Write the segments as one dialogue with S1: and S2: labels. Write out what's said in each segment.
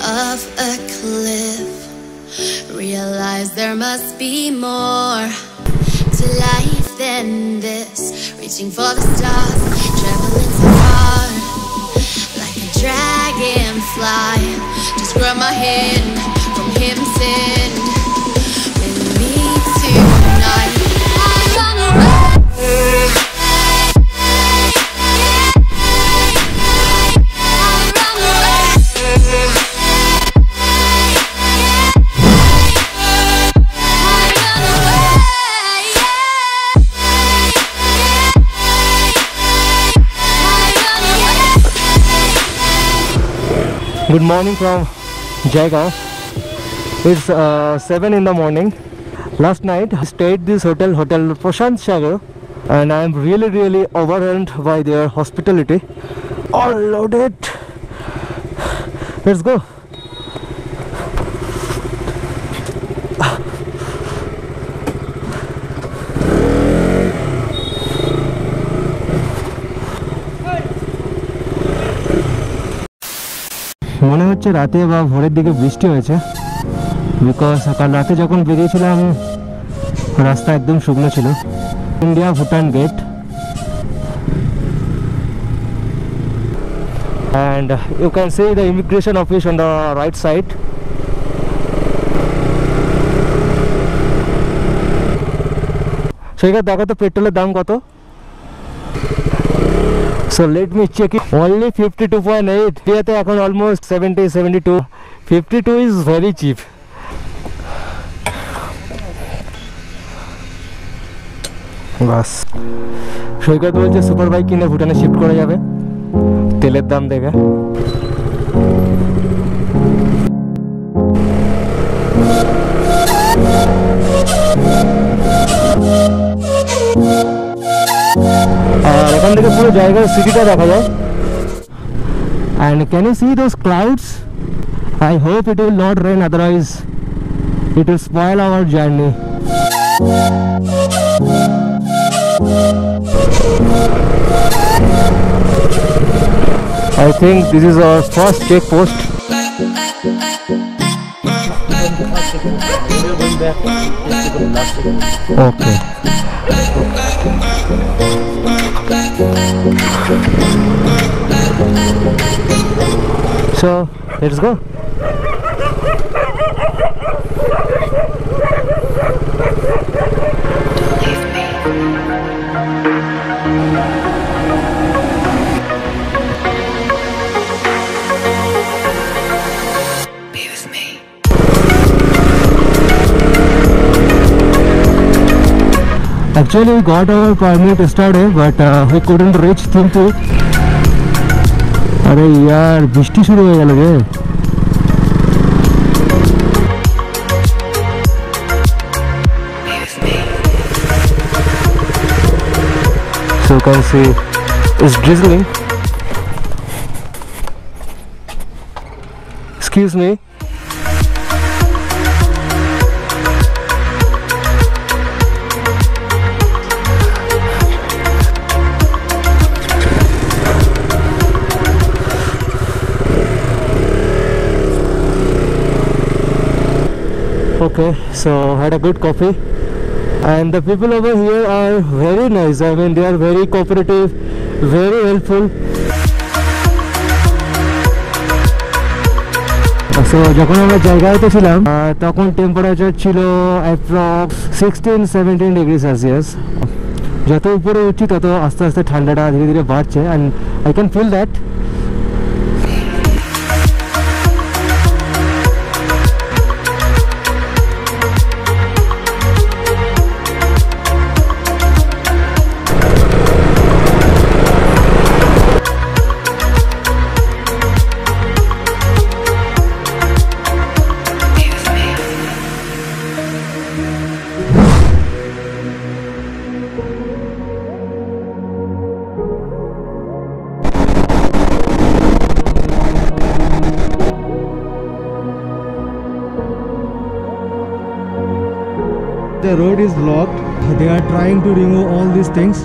S1: of a cliff. Realize there must be more to life than this. Reaching for the stars, traveling so far, like a dragonfly. Just grab my hand from heaven's send. With me tonight, I run away.
S2: Good morning from Jaigaon. It's 7 in the morning. Last night I stayed this hotel Prashant Sagar, and I am really overwhelmed by their hospitality. All loaded. Let's go. মনে হচ্ছে রাতে বা ভোরের দিকে বৃষ্টি হয়েছে, because কাল রাতে যখন বেরিয়েছিলাম রাস্তা একদম শুকনো ছিল। India Bhutan gate, and you can see the immigration office on the right side. সেটা দেখো তো পেট্রোলের দাম কত। So let me check it. Only 52.8. Here এখন almost 70, 72. 52 is very cheap. বাস সৈকত বলছে সুপার বাইক কিনে ভুটানে শিফট করা যাবে তেলের দাম দেখে। আর এখান থেকে পুরো জায়গার সিটিটা দেখা যায়। And can you see those clouds? I hope it will not rain, otherwise it will spoil our journey. I think this is our first checkpost. Okay. So let's go. Actually, we got our permit yesterday, but we couldn't reach Thimphu. अरे यार बृष्टि शुरू हो गया लगे। So you can see it's drizzling. Excuse me. Okay, so had a good coffee, and the people over here are very nice. I mean, they are very cooperative, very helpful. So যখন আমরা জায়গাতে ছিলাম তখন temperature ছিল approx 16-17 degree Celsius. যত উপরে উঠছি তত আস্তে আস্তে ঠান্ডাটা ধীরে ধীরে বাড়ছে, and I can feel that. The road is blocked. They are trying to remove all these things.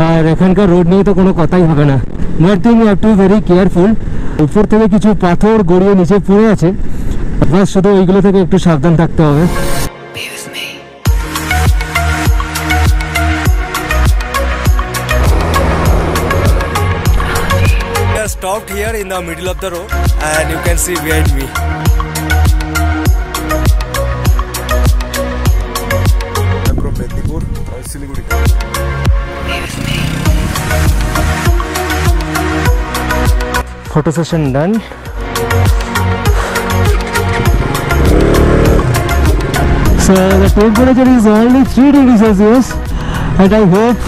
S2: আর এখানকার রোড নিয়ে তো কোনো কথাই হবে না। But thing you have to be very careful. উপর থেকে কিছু পাথর গড়িয়ে নিচে পড়ে আছে, বাস শুধু ওইগুলো থেকে একটু সাবধান থাকতে হবে।
S3: Stopped here in the middle of the road and you can see behind me. I'm from Bedipur, Siliguri.
S2: Photo session done. So the temperature is only 3 degrees Celsius and I hope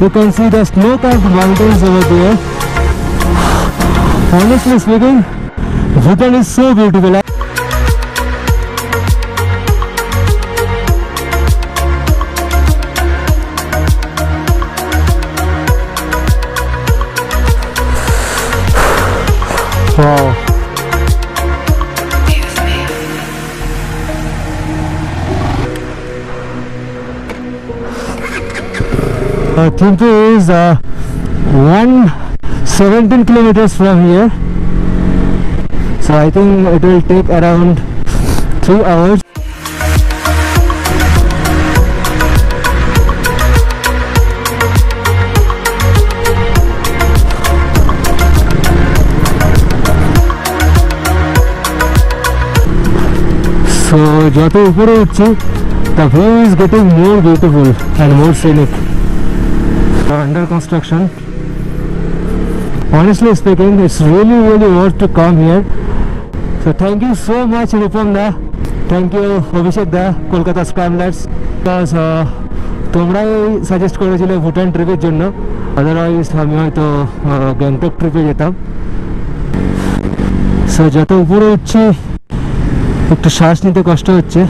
S2: you can see the snow-capped mountains over there. Honestly speaking, Bhutan is so beautiful. Wow. Thimphu is 117 kilometers from here, so I think it will take around 3 hours. So যত উপরে উঠছি, the view is getting more beautiful and more scenic. Under construction. Honestly speaking, it's really worth to come here. So thank you so much Rupam-da, thank you Abhishek-da, Kolkata Scramblers, because তোমরাই suggest করেছিলে ভুটান ট্রিপের জন্য, otherwise আমি হয়তো গ্যাংটক ট্রিপে যেতাম। So যত উপরে উঠছি একটু শ্বাস নিতে কষ্ট হচ্ছে।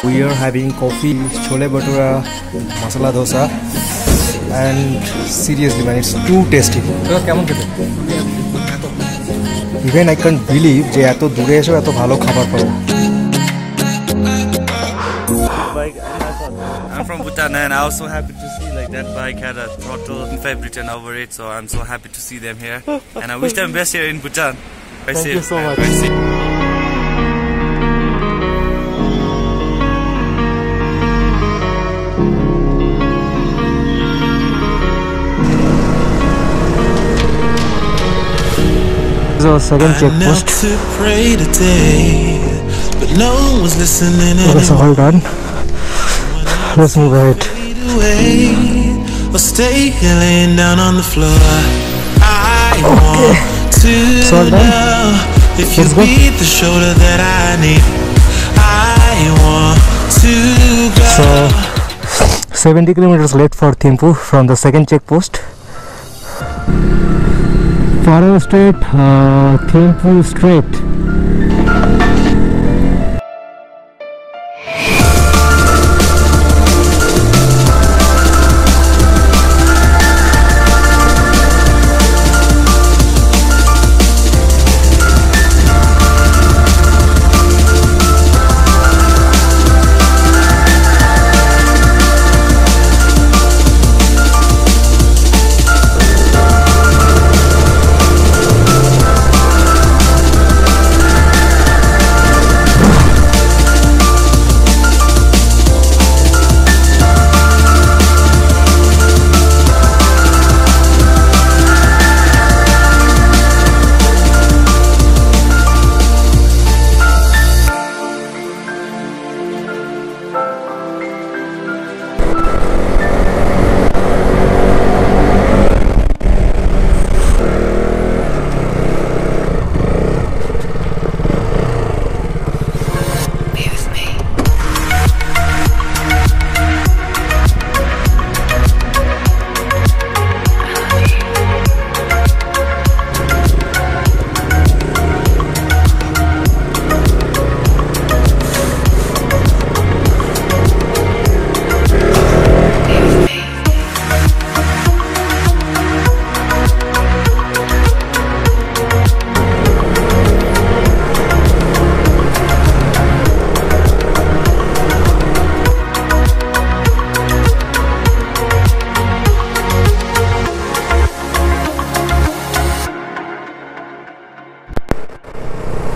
S3: We are having coffee, chole bhatura, masala dosa, and seriously man, it's too tasty. Even I can't believe যে এত দূরে এসে এত ভালো খাবার পাবো।
S4: I'm from Bhutan and I was so happy to see like that bike had a throttle and written over it, so I'm so happy to see them here and I wish them best here in Bhutan.
S2: Thank you so much. This is our second checkpost. Okay, so all done. Let's move ahead. Okay. So all done. Let's go. So 70 kilometers left for Thimphu from the second checkpost. Faro Strait, Thimphu Strait.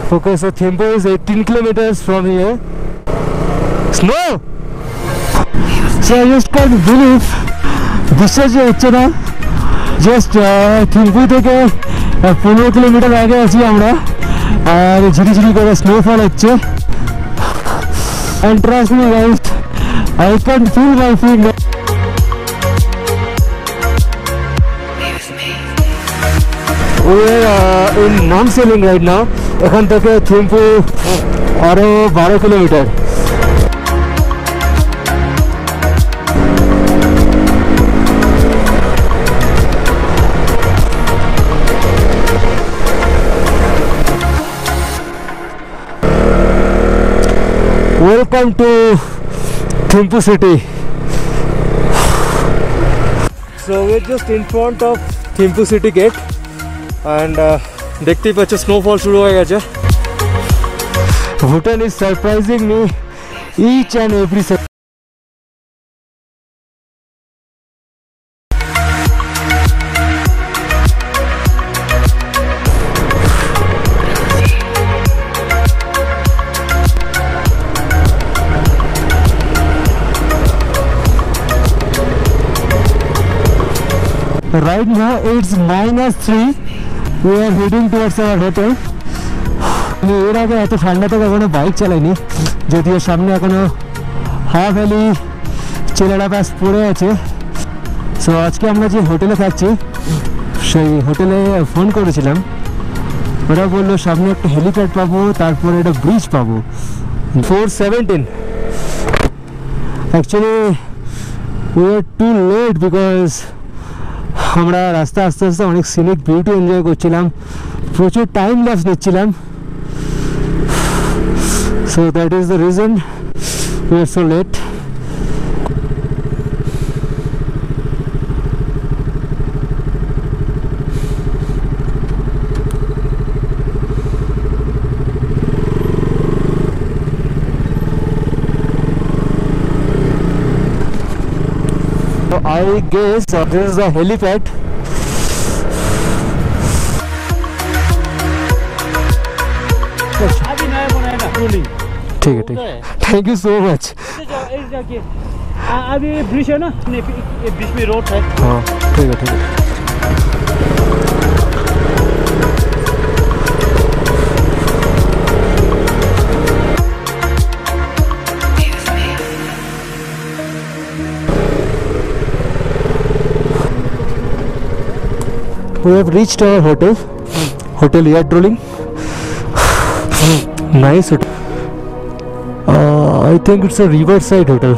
S2: Okay, so Thimphu is 18 kilometers from here. Snow! So I just can't believe this is just Thimphu থেকে 15 kilometre আগে আছি আমরা আর ঝিরিঝিরি করে snowfall হচ্ছে and trust me guys I can feel my feet we are in non-sailing right now এখান থেকে Thimphu আরো 12 kilometre Welcome to Thimphu city. So we're just in front of Thimphu city gate and দেখতেই পাচ্ছ snowfall শুরু হয়ে গেছে Bhutan is surprising me each and every second. Right now it's -3. We are heading towards our hotel. এর আগে এত ঠান্ডাতে কখনো বাইক চালাইনি যদিও সামনে এখনো হাফ ভ্যালি চেলারা পাস পড়ে আছে সো আজকে আমরা যে হোটেলে থাকছি সেই হোটেলে ফোন করেছিলাম ওরা বললো সামনে একটা হেলিপ্যাড পাবো তারপরে একটা ব্রিজ পাবো 417 actually we were too late because আমরা রাস্তা আস্তে আস্তে অনেক সিনিক বিউটি এনজয় করছিলাম প্রচুর টাইম ল্যাপস নিচ্ছিলাম so that is the reason we are so late I guess this is the helipad. ठीक है थैंक यू सो मच
S5: अभी ब्रिज है ना बीच में रोड है
S2: हाँ ठीक है We have reached our hotel air trolling nice hotel I think it's a riverside hotel